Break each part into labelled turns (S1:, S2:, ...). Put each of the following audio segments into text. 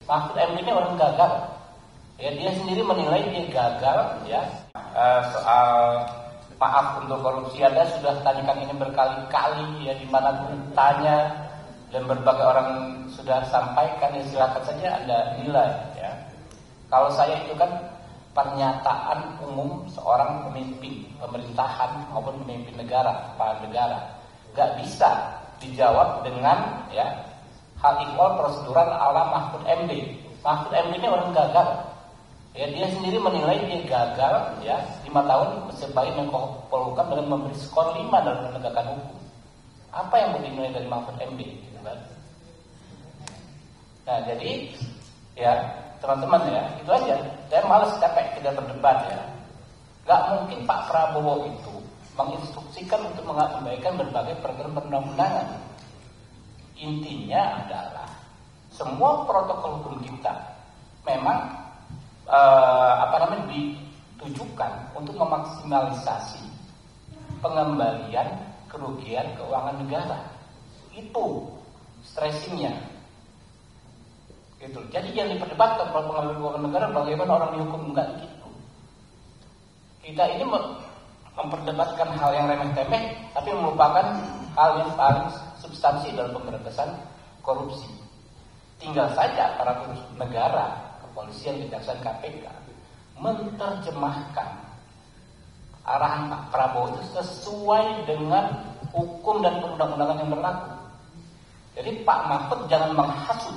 S1: Mahfud MD ini orang gagal. Ya, dia sendiri menilai dia gagal. Ya, soal maaf untuk korupsi Anda sudah tanyakan ini berkali-kali. Ya, di mana pun tanya dan berbagai orang sudah sampaikan. Ya, silakan saja Anda nilai. Ya, kalau saya itu kan pernyataan umum seorang pemimpin pemerintahan maupun pemimpin negara, kepala negara, nggak bisa dijawab dengan ya hal ikhwal prosedural ala Mahfud MD. Mahfud MD ini orang gagal. Ya, dia sendiri menilai dia gagal ya 5 tahun sebagai Menko Polhukam dengan memberi skor 5 dalam penegakan hukum. Apa yang mau dinilai dari Mahfud MD? Gitu kan? Nah, jadi ya teman-teman ya, itu aja. Saya malas capek kita berdebat ya. Gak mungkin Pak Prabowo itu menginstruksikan untuk mengabaikan berbagai peraturan perundang-undangan. Intinya adalah semua protokol hukum kita memang ditujukan untuk memaksimalisasi pengembalian kerugian keuangan negara. Itu stressingnya. Gitu. Jadi yang diperdebatkan pengembalian keuangan negara bagaimana orang dihukum, enggak gitu. Kita ini memperdebatkan hal yang remeh-temeh tapi melupakan hal yang paling substansi dalam pemberantasan korupsi. Tinggal saja para negara, kepolisian, kejaksaan, KPK menerjemahkan arahan Pak Prabowo itu sesuai dengan hukum dan perundang-undangan yang berlaku. Jadi Pak Mahfud jangan menghasut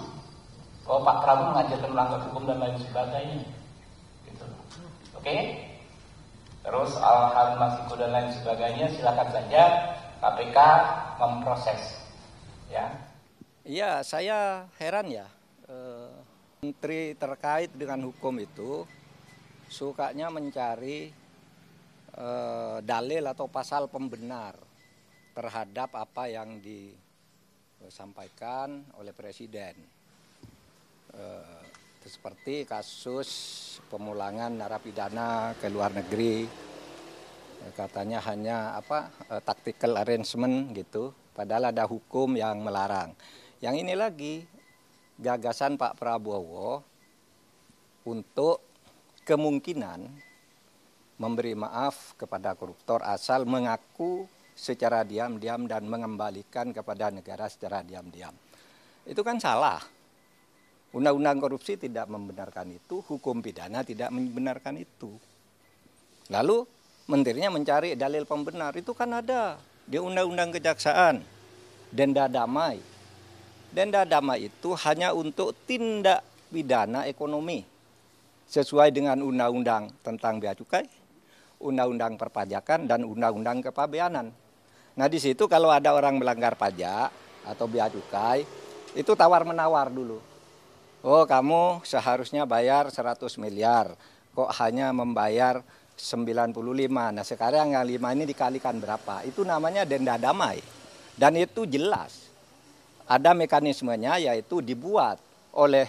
S1: bahwa Pak Prabowo mengajarkan melanggar hukum dan lain sebagainya. Gitu. Oke? Terus hal Masiku dan lain sebagainya silakan saja KPK memproses. Ya.
S2: Iya, saya heran ya. Menteri terkait dengan hukum itu sukanya mencari dalil atau pasal pembenar terhadap apa yang disampaikan oleh Presiden. Seperti kasus pemulangan narapidana ke luar negeri, katanya hanya tactical arrangement gitu, padahal ada hukum yang melarang. Yang ini lagi gagasan Pak Prabowo untuk kemungkinan memberi maaf kepada koruptor asal mengaku secara diam-diam dan mengembalikan kepada negara secara diam-diam. Itu kan salah. Undang-undang korupsi tidak membenarkan itu, hukum pidana tidak membenarkan itu. Lalu menterinya mencari dalil pembenar, itu kan ada di Undang-Undang Kejaksaan, denda damai. Denda damai itu hanya untuk tindak pidana ekonomi sesuai dengan undang-undang tentang bea cukai, undang-undang perpajakan dan undang-undang kepabeanan. Nah, di situ kalau ada orang melanggar pajak atau bea cukai, itu tawar-menawar dulu. Oh, kamu seharusnya bayar 100 miliar, kok hanya membayar 95. Nah, sekarang yang 5 ini dikalikan berapa? Itu namanya denda damai. Dan itu jelas. Ada mekanismenya, yaitu dibuat oleh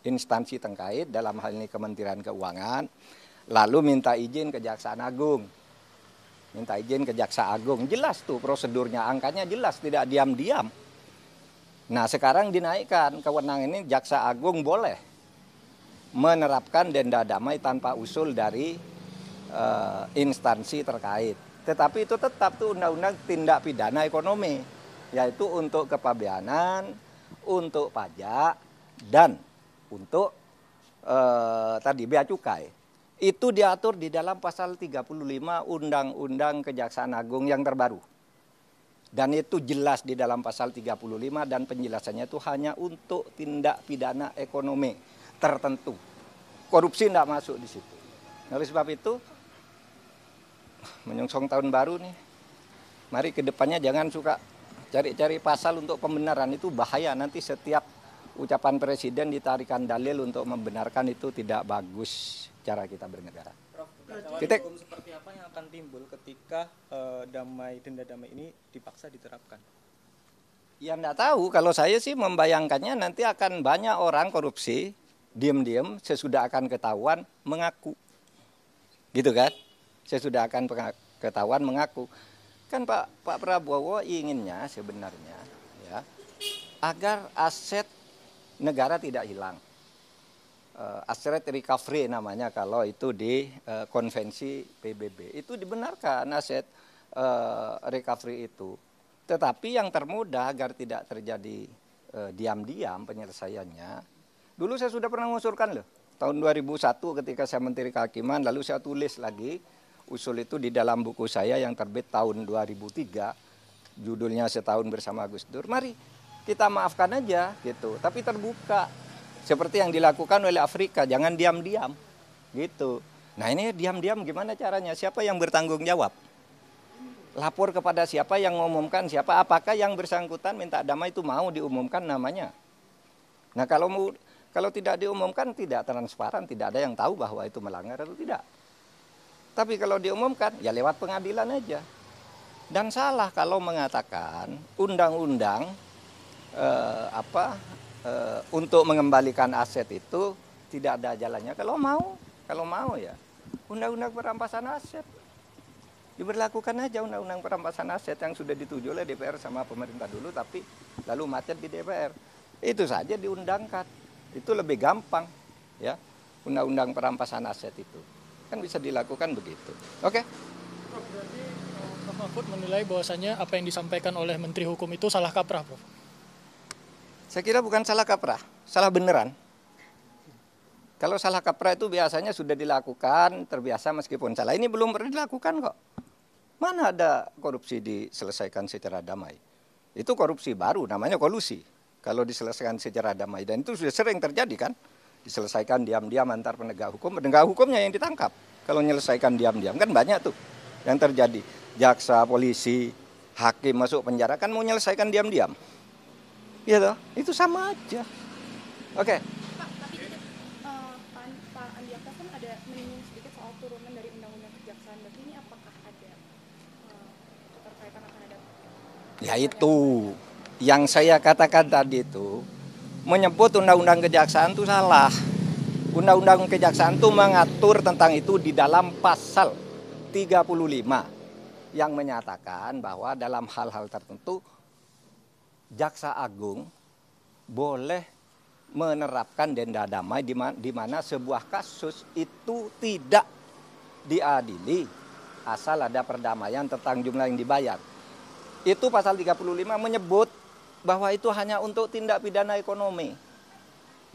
S2: instansi terkait, dalam hal ini Kementerian Keuangan, lalu minta izin Kejaksaan Agung. Minta izin Kejaksaan Agung, jelas tuh prosedurnya, angkanya jelas, tidak diam-diam. Nah, sekarang dinaikkan kewenangan ini, Jaksa Agung boleh menerapkan denda damai tanpa usul dari instansi terkait. Tetapi itu tetap tuh undang-undang tindak pidana ekonomi, yaitu untuk kepabeanan, untuk pajak, dan untuk tadi bea cukai. Itu diatur di dalam pasal 35 Undang-Undang Kejaksaan Agung yang terbaru. Dan itu jelas di dalam pasal 35 dan penjelasannya itu hanya untuk tindak pidana ekonomi tertentu. Korupsi tidak masuk di situ. Oleh sebab itu, menyongsong tahun baru nih, mari ke depannya jangan suka cari-cari pasal untuk pembenaran, itu bahaya. Nanti setiap ucapan Presiden ditarikan dalil untuk membenarkan, itu tidak bagus cara kita bernegara.
S3: Titik hukum seperti apa yang akan timbul ketika denda damai ini dipaksa diterapkan?
S2: Ya enggak tahu, kalau saya sih membayangkannya nanti akan banyak orang korupsi diam-diam sesudah akan ketahuan mengaku. Gitu kan? Sesudah akan ketahuan mengaku. Kan Pak Prabowo inginnya sebenarnya ya agar aset negara tidak hilang. asset recovery namanya kalau itu di konvensi PBB. Itu dibenarkan aset recovery itu. Tetapi yang termudah agar tidak terjadi diam-diam penyelesaiannya. Dulu saya sudah pernah mengusulkan loh. Tahun 2001 ketika saya Menteri Kehakiman, lalu saya tulis lagi usul itu di dalam buku saya yang terbit tahun 2003. Judulnya Setahun Bersama Gus Dur. Mari kita maafkan aja gitu, tapi terbuka. Seperti yang dilakukan oleh Afrika, jangan diam-diam gitu. Nah ini diam-diam gimana caranya? Siapa yang bertanggung jawab? Lapor kepada siapa yang mengumumkan siapa? Apakah yang bersangkutan minta damai itu mau diumumkan namanya? Nah kalau tidak diumumkan tidak transparan, tidak ada yang tahu bahwa itu melanggar atau tidak. Tapi kalau diumumkan ya lewat pengadilan aja. Dan salah kalau mengatakan undang-undang untuk mengembalikan aset itu tidak ada jalannya. Kalau mau ya undang-undang perampasan aset diberlakukan aja, undang-undang perampasan aset yang sudah dituju oleh DPR sama pemerintah dulu, tapi lalu macet di DPR. Itu saja diundangkan. Itu lebih gampang, ya, undang-undang perampasan aset itu kan bisa dilakukan begitu. Oke?
S4: Prof, berarti Prof Mahfud menilai bahwasannya apa yang disampaikan oleh Menteri Hukum itu salah kaprah, Prof?
S2: Saya kira bukan salah kaprah, salah beneran. Kalau salah kaprah itu biasanya sudah dilakukan, terbiasa meskipun salah. Ini belum pernah dilakukan kok. Mana ada korupsi diselesaikan secara damai? Itu korupsi baru, namanya kolusi. Kalau diselesaikan secara damai, dan itu sudah sering terjadi kan, diselesaikan diam-diam antar penegak hukumnya yang ditangkap. Kalau menyelesaikan diam-diam kan banyak tuh yang terjadi. Jaksa, polisi, hakim masuk penjara kan mau menyelesaikan diam-diam. Iya toh, itu sama aja. Oke.
S5: Pak, tapi Pak Andi Aksa kan ada menyinggung sedikit soal turunan dari undang-undang kejaksaan. Berarti ini apakah ada keterkaitan akan ada?
S2: Ya itu. Yang saya katakan tadi itu menyebut undang-undang kejaksaan itu salah. Undang-undang kejaksaan itu mengatur tentang itu di dalam pasal 35 yang menyatakan bahwa dalam hal-hal tertentu Jaksa Agung boleh menerapkan denda damai di mana sebuah kasus itu tidak diadili asal ada perdamaian tentang jumlah yang dibayar. Itu pasal 35 menyebut bahwa itu hanya untuk tindak pidana ekonomi.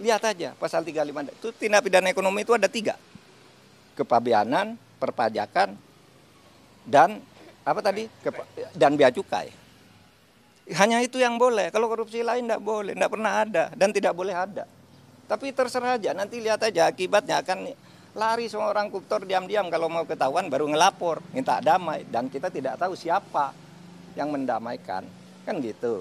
S2: Lihat aja pasal 35 itu tindak pidana ekonomi itu ada 3. Kepabeanan, perpajakan, dan apa tadi? Dan bea cukai. Hanya itu yang boleh. Kalau korupsi lain tidak boleh, tidak pernah ada dan tidak boleh ada. Tapi terserah aja, nanti lihat aja akibatnya akan lari semua orang koruptor diam-diam kalau mau ketahuan baru ngelapor, minta damai dan kita tidak tahu siapa yang mendamaikan. Kan gitu.